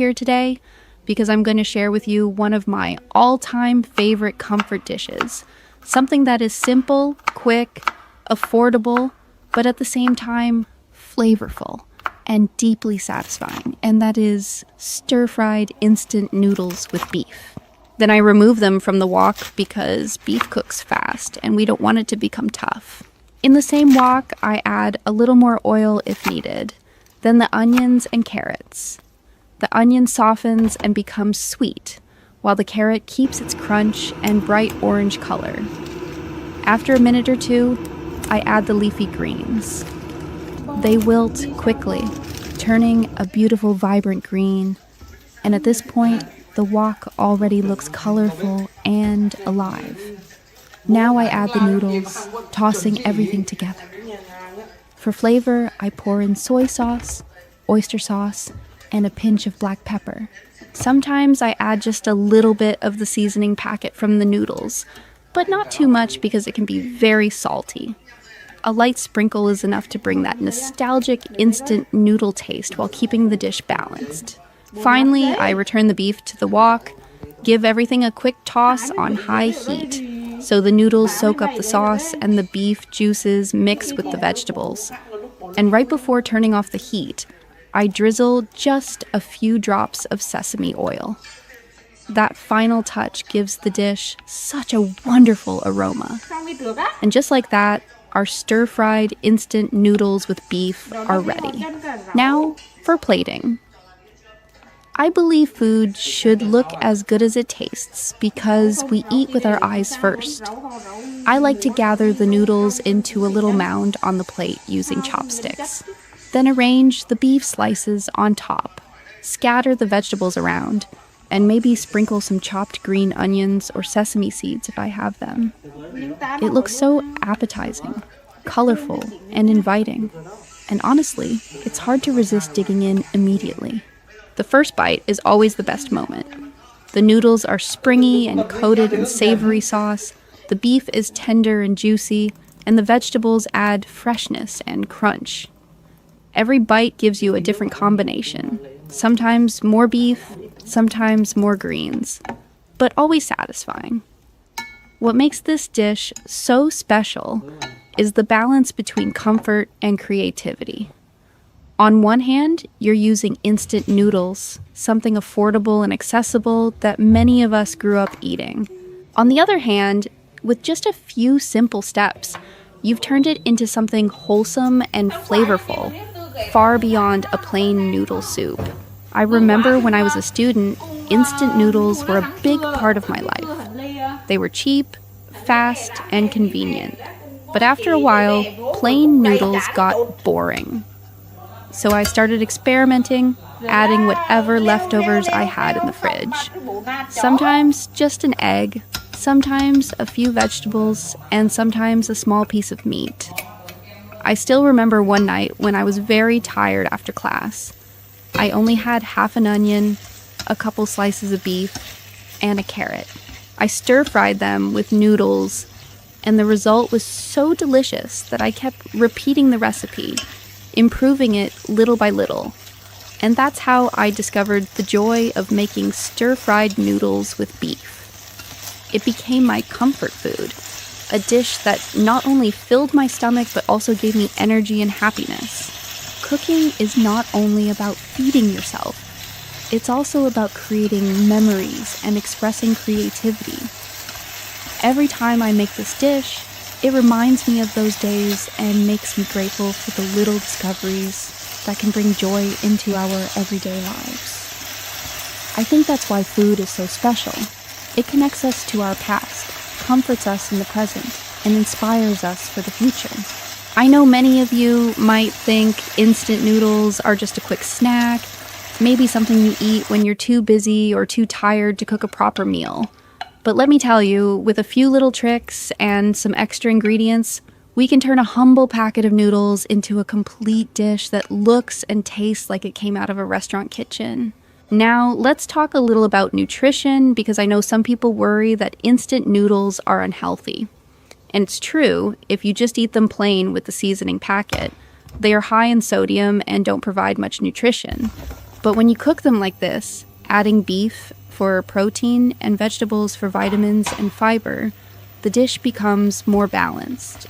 here today because I'm going to share with you one of my all-time favorite comfort dishes. Something that is simple, quick, affordable, but at the same time flavorful and deeply satisfying, and that is stir-fried instant noodles with beef. Then I remove them from the wok because beef cooks fast and we don't want it to become tough. In the same wok, I add a little more oil if needed, then the onions and carrots. The onion softens and becomes sweet, while the carrot keeps its crunch and bright orange color. After a minute or two, I add the leafy greens. They wilt quickly, turning a beautiful vibrant green, and at this point, the wok already looks colorful and alive. Now I add the noodles, tossing everything together. For flavor, I pour in soy sauce, oyster sauce, and a pinch of black pepper. Sometimes I add just a little bit of the seasoning packet from the noodles, but not too much because it can be very salty. A light sprinkle is enough to bring that nostalgic instant noodle taste while keeping the dish balanced. Finally, I return the beef to the wok, give everything a quick toss on high heat, so the noodles soak up the sauce and the beef juices mix with the vegetables. And right before turning off the heat, I drizzle just a few drops of sesame oil. That final touch gives the dish such a wonderful aroma. And just like that, our stir-fried instant noodles with beef are ready. Now for plating. I believe food should look as good as it tastes because we eat with our eyes first. I like to gather the noodles into a little mound on the plate using chopsticks. Then arrange the beef slices on top, scatter the vegetables around, and maybe sprinkle some chopped green onions or sesame seeds if I have them. It looks so appetizing, colorful, and inviting. And honestly, it's hard to resist digging in immediately. The first bite is always the best moment. The noodles are springy and coated in savory sauce, the beef is tender and juicy, and the vegetables add freshness and crunch. Every bite gives you a different combination. Sometimes more beef, sometimes more greens, but always satisfying. What makes this dish so special is the balance between comfort and creativity. On one hand, you're using instant noodles, something affordable and accessible that many of us grew up eating. On the other hand, with just a few simple steps, you've turned it into something wholesome and flavorful, far beyond a plain noodle soup. I remember when I was a student, instant noodles were a big part of my life. They were cheap, fast, and convenient. But after a while, plain noodles got boring. So I started experimenting, adding whatever leftovers I had in the fridge. Sometimes just an egg, sometimes a few vegetables, and sometimes a small piece of meat. I still remember one night when I was very tired after class. I only had half an onion, a couple slices of beef, and a carrot. I stir-fried them with noodles, and the result was so delicious that I kept repeating the recipe, improving it little by little. And that's how I discovered the joy of making stir-fried noodles with beef. It became my comfort food, a dish that not only filled my stomach but also gave me energy and happiness. Cooking is not only about feeding yourself, it's also about creating memories and expressing creativity. Every time I make this dish, it reminds me of those days and makes me grateful for the little discoveries that can bring joy into our everyday lives. I think that's why food is so special. It connects us to our past, comforts us in the present, and inspires us for the future. I know many of you might think instant noodles are just a quick snack, maybe something you eat when you're too busy or too tired to cook a proper meal. But let me tell you, with a few little tricks and some extra ingredients, we can turn a humble packet of noodles into a complete dish that looks and tastes like it came out of a restaurant kitchen. Now, let's talk a little about nutrition, because I know some people worry that instant noodles are unhealthy. And it's true, if you just eat them plain with the seasoning packet. They are high in sodium and don't provide much nutrition. But when you cook them like this, adding beef for protein and vegetables for vitamins and fiber, the dish becomes more balanced.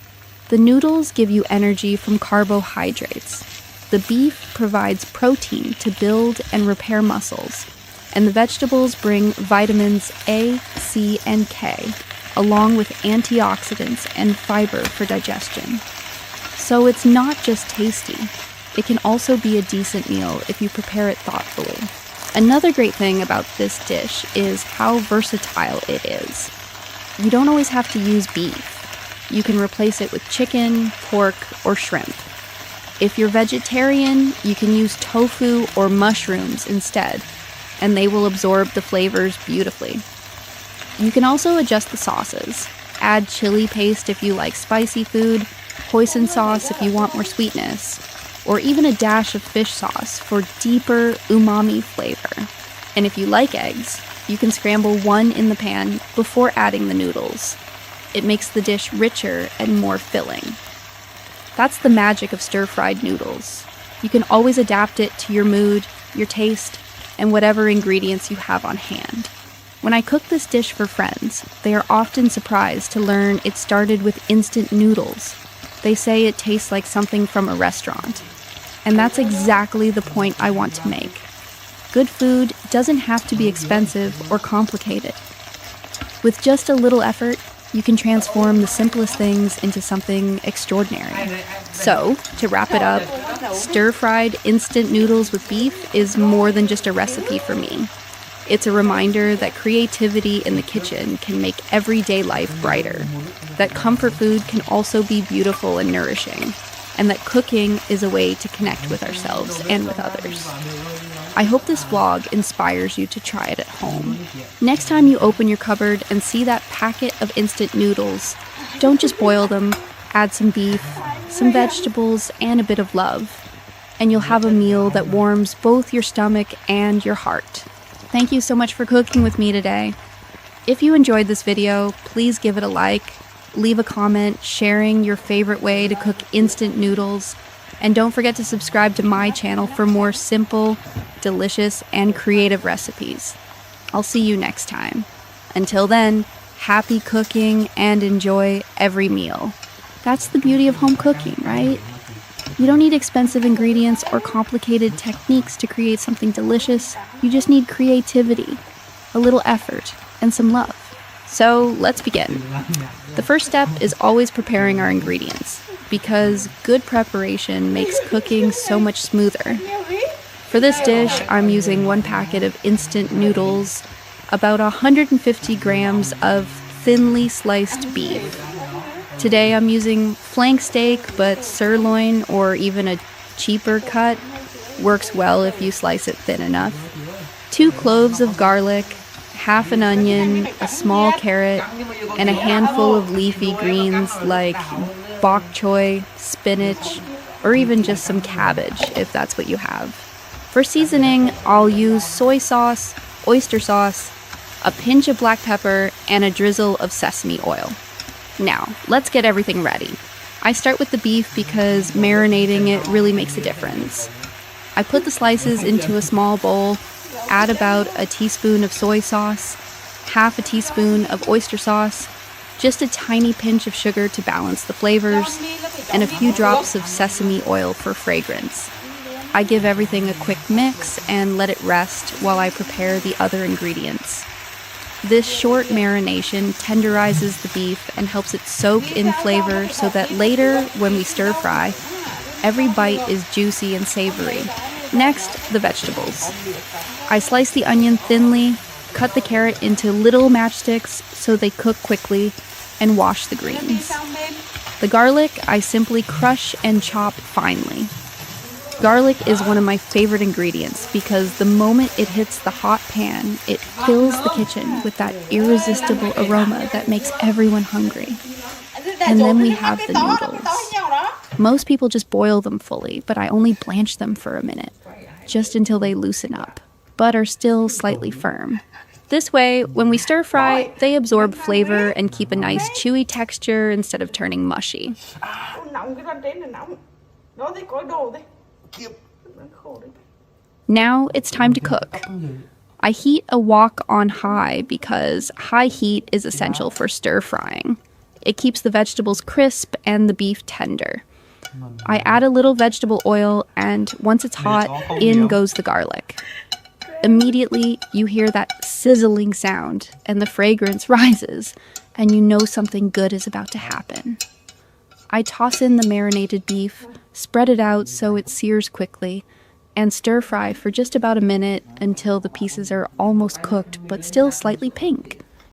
The noodles give you energy from carbohydrates. The beef provides protein to build and repair muscles, and the vegetables bring vitamins A, C, and K, along with antioxidants and fiber for digestion. So it's not just tasty. It can also be a decent meal if you prepare it thoughtfully. Another great thing about this dish is how versatile it is. You don't always have to use beef. You can replace it with chicken, pork, or shrimp. If you're vegetarian, you can use tofu or mushrooms instead, and they will absorb the flavors beautifully. You can also adjust the sauces. Add chili paste if you like spicy food, hoisin sauce if you want more sweetness, or even a dash of fish sauce for deeper umami flavor. And if you like eggs, you can scramble one in the pan before adding the noodles. It makes the dish richer and more filling. That's the magic of stir-fried noodles. You can always adapt it to your mood, your taste, and whatever ingredients you have on hand. When I cook this dish for friends, they are often surprised to learn it started with instant noodles. They say it tastes like something from a restaurant. And that's exactly the point I want to make. Good food doesn't have to be expensive or complicated. With just a little effort, you can transform the simplest things into something extraordinary. So, to wrap it up, stir-fried instant noodles with beef is more than just a recipe for me. It's a reminder that creativity in the kitchen can make everyday life brighter, that comfort food can also be beautiful and nourishing, and that cooking is a way to connect with ourselves and with others. I hope this vlog inspires you to try it at home. Next time you open your cupboard and see that packet of instant noodles, don't just boil them, add some beef, some vegetables, and a bit of love, and you'll have a meal that warms both your stomach and your heart. Thank you so much for cooking with me today. If you enjoyed this video, please give it a like, leave a comment sharing your favorite way to cook instant noodles, and don't forget to subscribe to my channel for more simple, delicious, and creative recipes. I'll see you next time. Until then, happy cooking and enjoy every meal. That's the beauty of home cooking, right? You don't need expensive ingredients or complicated techniques to create something delicious. You just need creativity, a little effort, and some love. So let's begin. The first step is always preparing our ingredients, because good preparation makes cooking so much smoother. For this dish, I'm using 1 packet of instant noodles, about 150 grams of thinly sliced beef. Today I'm using flank steak, but sirloin or even a cheaper cut works well if you slice it thin enough. 2 cloves of garlic, half an onion, a small carrot, and a handful of leafy greens like bok choy, spinach, or even just some cabbage if that's what you have. For seasoning, I'll use soy sauce, oyster sauce, a pinch of black pepper, and a drizzle of sesame oil. Now, let's get everything ready. I start with the beef because marinating it really makes a difference. I put the slices into a small bowl, add about a teaspoon of soy sauce, half a teaspoon of oyster sauce, just a tiny pinch of sugar to balance the flavors, and a few drops of sesame oil for fragrance. I give everything a quick mix and let it rest while I prepare the other ingredients. This short marination tenderizes the beef and helps it soak in flavor so that later, when we stir fry, every bite is juicy and savory. Next, the vegetables. I slice the onion thinly, cut the carrot into little matchsticks so they cook quickly, and wash the greens. The garlic I simply crush and chop finely. Garlic is one of my favorite ingredients because the moment it hits the hot pan, it fills the kitchen with that irresistible aroma that makes everyone hungry. And then we have the noodles. Most people just boil them fully, but I only blanch them for a minute, just until they loosen up, but are still slightly firm. This way, when we stir fry, they absorb flavor and keep a nice chewy texture instead of turning mushy. Now it's time to cook. I heat a wok on high because high heat is essential for stir frying. It keeps the vegetables crisp and the beef tender. I add a little vegetable oil, and once it's hot, in goes the garlic. Immediately, you hear that sizzling sound, and the fragrance rises, and you know something good is about to happen. I toss in the marinated beef, spread it out so it sears quickly, and stir fry for just about a minute until the pieces are almost cooked but still slightly pink.